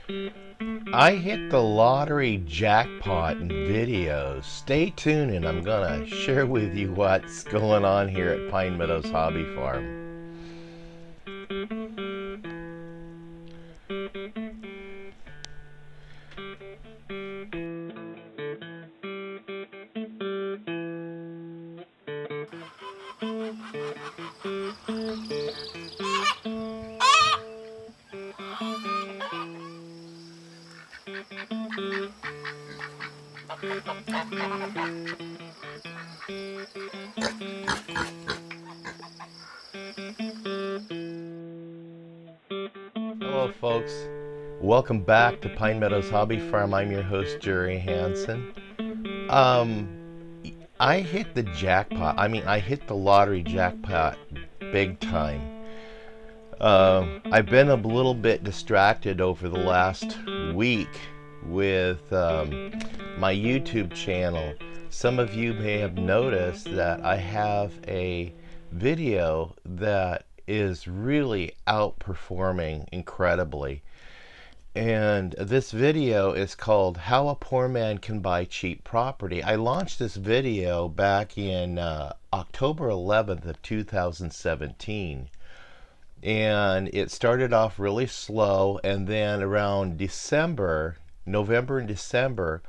I hit the lottery jackpot in videos. Stay tuned and I'm gonna share with you what's going on here at Pine Meadows Hobby Farm. Hello folks, welcome back to Pine Meadows Hobby Farm. I'm your host Jerry Hansen. I hit the jackpot. I hit the lottery jackpot big time. I've been a little bit distracted over the last week with my YouTube channel. Some of you may have noticed that I have a video that is really outperforming incredibly. And this video is called How a Poor Man Can Buy Cheap Property. I launched this video back in October 11th of 2017. And it started off really slow, and then around November and December,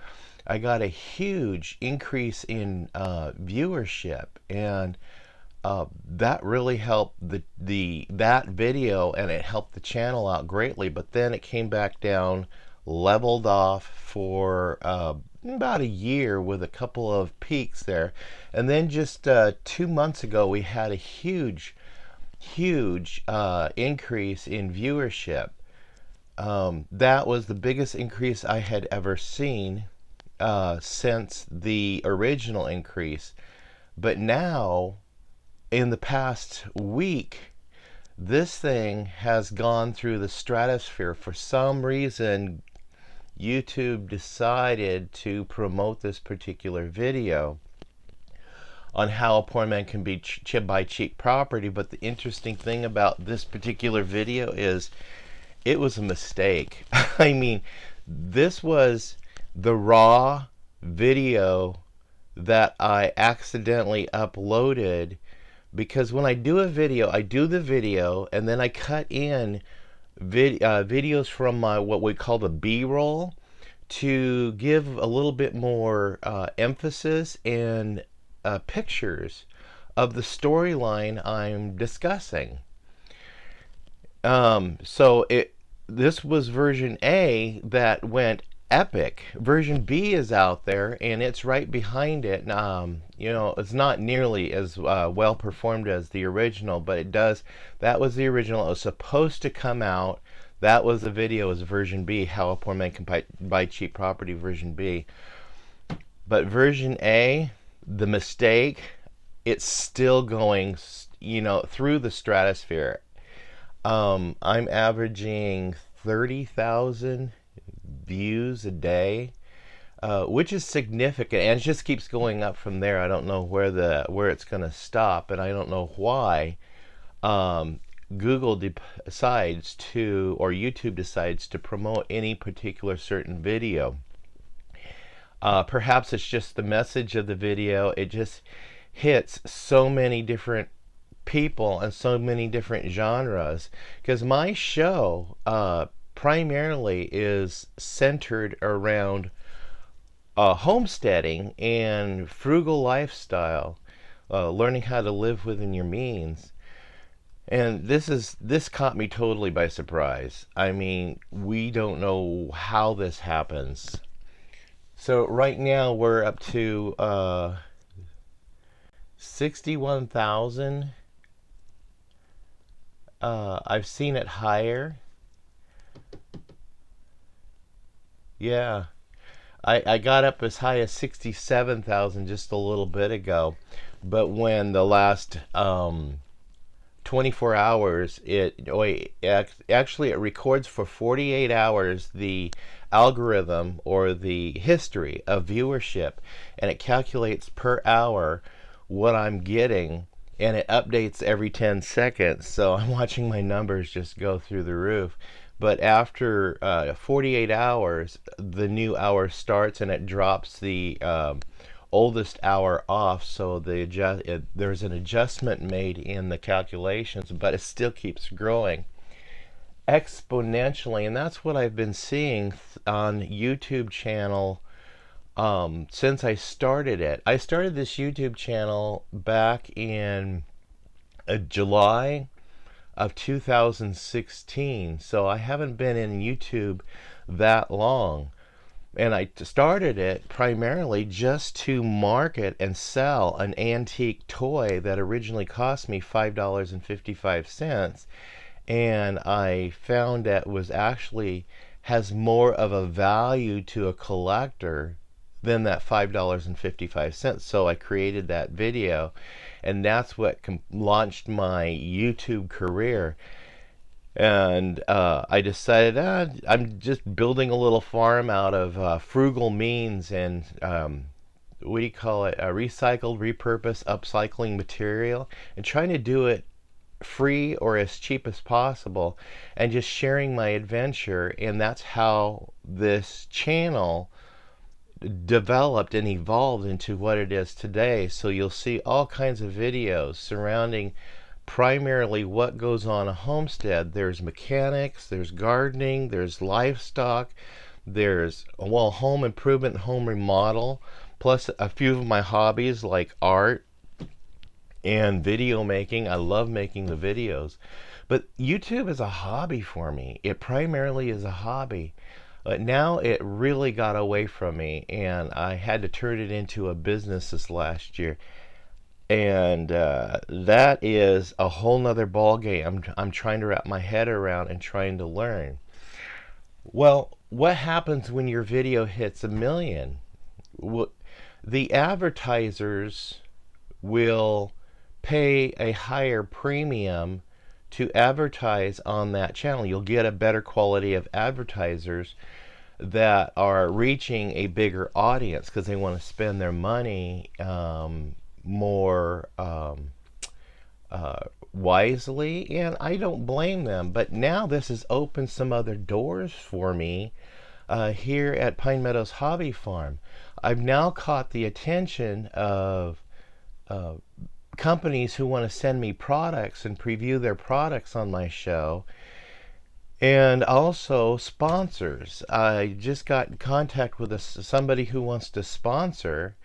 I got a huge increase in viewership, and that really helped that video, and it helped the channel out greatly. But then it came back down, leveled off for about a year with a couple of peaks there, and then just 2 months ago we had a huge increase in viewership. That was the biggest increase I had ever seen since the original increase. But now, in the past week, this thing has gone through the stratosphere. For some reason, YouTube decided to promote this particular video on how a poor man can buy cheap property. But the interesting thing about this particular video is it was a mistake. I mean, this was the raw video that I accidentally uploaded, because when I do a video, I do the video and then I cut in videos from my what we call the B-roll to give a little bit more emphasis and pictures of the storyline I'm discussing. This was version A that went epic. Version B is out there and it's right behind it. It's not nearly as well performed as the original, but that was the original. It was supposed to come out. That was the video, is version B, How a Poor Man Can Buy Cheap Property, version B. But version A, the mistake, it's still going, through the stratosphere. I'm averaging 30,000 views a day, which is significant, and it just keeps going up from there. I don't know where it's going to stop, and I don't know why Google decides to, or YouTube decides to promote any particular certain video. Perhaps it's just the message of the video. It just hits so many different people and so many different genres, because my show primarily is centered around homesteading and frugal lifestyle, learning how to live within your means. And this caught me totally by surprise. I mean, we don't know how this happens. So right now we're up to 61,000. I've seen it higher. Yeah, I got up as high as 67,000 just a little bit ago. But when the last 24 hours, actually it records for 48 hours the algorithm or the history of viewership, and it calculates per hour what I'm getting, and it updates every 10 seconds. So I'm watching my numbers just go through the roof. but after 48 hours, the new hour starts and it drops the oldest hour off. So there's an adjustment made in the calculations, but it still keeps growing exponentially, and that's what I've been seeing on YouTube channel since I started it. I started this YouTube channel back in July of 2016, so I haven't been in YouTube that long. And I started it primarily just to market and sell an antique toy that originally cost me $5.55. And I found that was actually has more of a value to a collector than that $5.55. So I created that video, and that's what launched my YouTube career. And I decided I'm just building a little farm out of frugal means and what do you call it? Recycled, repurposed, upcycling material, and trying to do it free or as cheap as possible, and just sharing my adventure. And that's how this channel developed and evolved into what it is today. So you'll see all kinds of videos surrounding primarily what goes on a homestead. There's mechanics, there's gardening, there's livestock, there's home improvement, home remodel, plus a few of my hobbies like art and video making. I love making the videos, but YouTube is a hobby for me. It primarily is a hobby. But now it really got away from me, and I had to turn it into a business this last year. And that is a whole nother ball game. I'm trying to wrap my head around and trying to learn. Well, what happens when your video hits 1 million? The advertisers will pay a higher premium to advertise on that channel. You'll get a better quality of advertisers that are reaching a bigger audience because they want to spend their money more wisely, and I don't blame them. But now this has opened some other doors for me here at Pine Meadows Hobby Farm. I've now caught the attention of companies who want to send me products and preview their products on my show, and also sponsors. I just got in contact with somebody who wants to sponsor,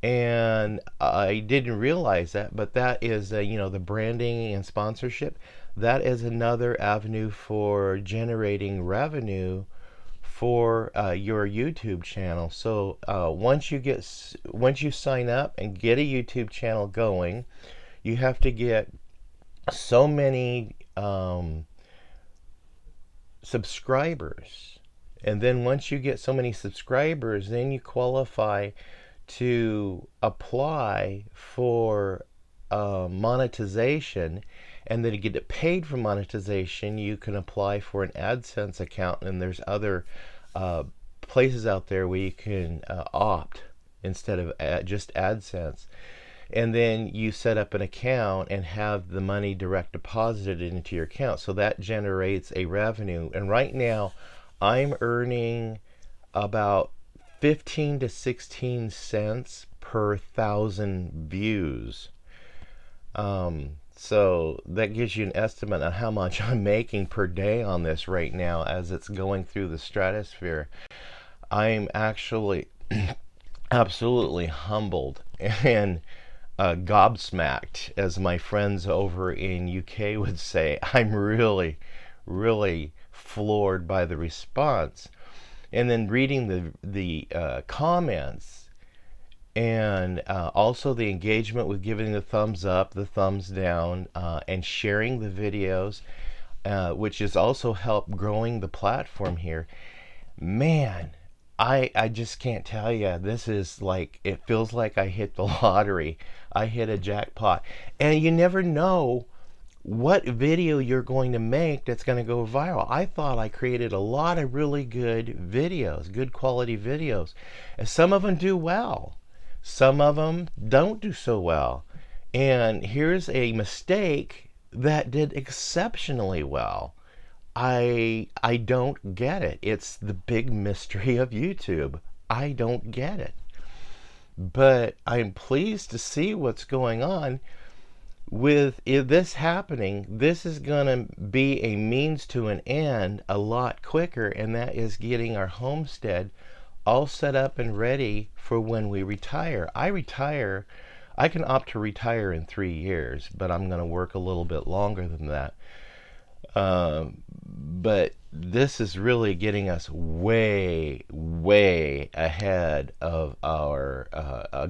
and I didn't realize that, but that is the branding and sponsorship. That is another avenue for generating revenue for your YouTube channel. So once you sign up and get a YouTube channel going, you have to get so many subscribers, and then once you get so many subscribers, then you qualify to apply for monetization. And then to get it paid for monetization, you can apply for an AdSense account, and there's other places out there where you can opt instead of just AdSense. And then you set up an account and have the money direct deposited into your account. So that generates a revenue. And right now, I'm earning about 15 to 16 cents per 1,000 views. So that gives you an estimate on how much I'm making per day on this right now as it's going through the stratosphere. I'm actually absolutely humbled and gobsmacked, as my friends over in UK would say. I'm really, really floored by the response. And then reading the comments, and also the engagement with giving the thumbs up, the thumbs down, and sharing the videos, which has also helped growing the platform here. Man, I just can't tell you. This is like, it feels like I hit the lottery. I hit a jackpot. And you never know what video you're going to make that's going to go viral. I thought I created a lot of really good videos, good quality videos. And some of them do well. Some of them don't do so well. And here's a mistake that did exceptionally well. I don't get it. It's the big mystery of YouTube. I don't get it. But I'm pleased to see what's going on with this happening. This is going to be a means to an end a lot quicker, and that is getting our homestead all set up and ready for when we retire. I can opt to retire in 3 years, but I'm going to work a little bit longer than that. But this is really getting us way, way ahead of our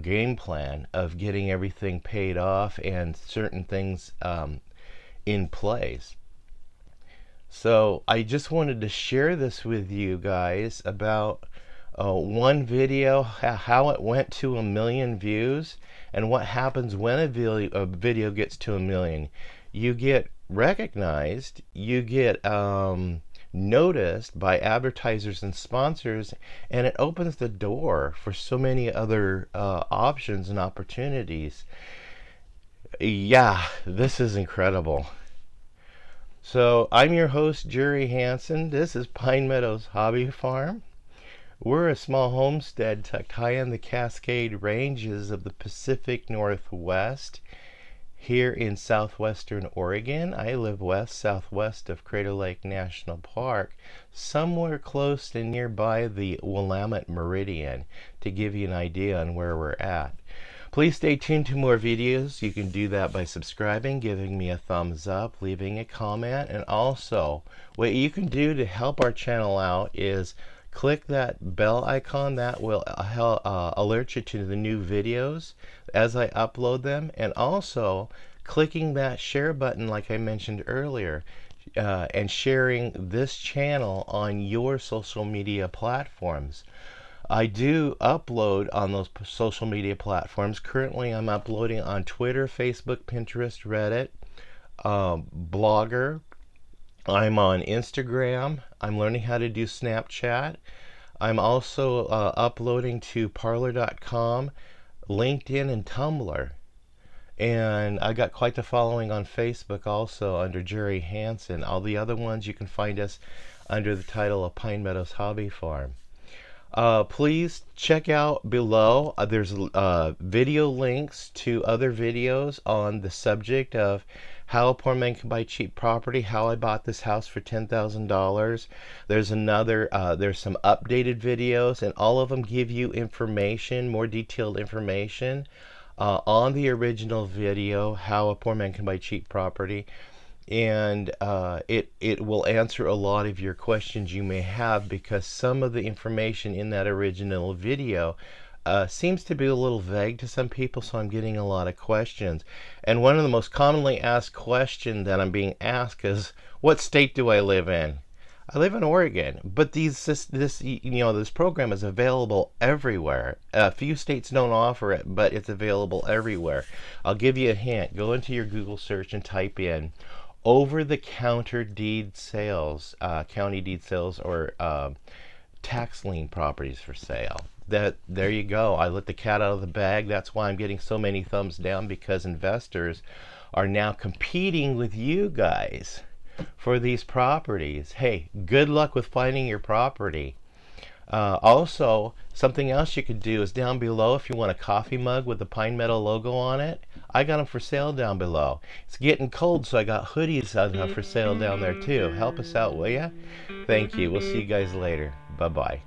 game plan of getting everything paid off and certain things in place. So I just wanted to share this with you guys about one video, how it went to 1 million views, and what happens when a video gets to 1 million. You get recognized, you get noticed by advertisers and sponsors, and it opens the door for so many other options and opportunities. Yeah, this is incredible. So I'm your host, Jerry Hansen. This is Pine Meadows Hobby Farm. We're a small homestead tucked high in the Cascade Ranges of the Pacific Northwest here in southwestern Oregon. I live west-southwest of Crater Lake National Park, somewhere close to nearby the Willamette Meridian, to give you an idea on where we're at. Please stay tuned to more videos. You can do that by subscribing, giving me a thumbs up, leaving a comment, and also what you can do to help our channel out is click that bell icon. That will alert you to the new videos as I upload them, and also clicking that share button like I mentioned earlier, and sharing this channel on your social media platforms. I do upload on those social media platforms. Currently I'm uploading on Twitter, Facebook, Pinterest, Reddit, Blogger. I'm on Instagram. I'm learning how to do Snapchat. I'm also uploading to Parler.com, LinkedIn, and Tumblr. And I got quite the following on Facebook also under Jerry Hansen. All the other ones you can find us under the title of Pine Meadows Hobby Farm. Please check out below. There's video links to other videos on the subject of how a poor man can buy cheap property, how I bought this house for $10,000. There's some updated videos, and all of them give you information, more detailed information on the original video, how a poor man can buy cheap property. And it will answer a lot of your questions you may have, because some of the information in that original video seems to be a little vague to some people, so I'm getting a lot of questions. And one of the most commonly asked questions that I'm being asked is, what state do I live in? I live in Oregon, but this program is available everywhere. A few states don't offer it, but it's available everywhere. I'll give you a hint. Go into your Google search and type in over-the-counter deed sales, county deed sales, or tax lien properties for sale. There you go. I let the cat out of the bag. That's why I'm getting so many thumbs down, because investors are now competing with you guys for these properties. Hey, good luck with finding your property. Also, something else you could do is down below, if you want a coffee mug with the Pine Meadow logo on it, I got them for sale down below. It's getting cold, so I got hoodies for sale down there too. Help us out, will ya? Thank you. We'll see you guys later. Bye-bye.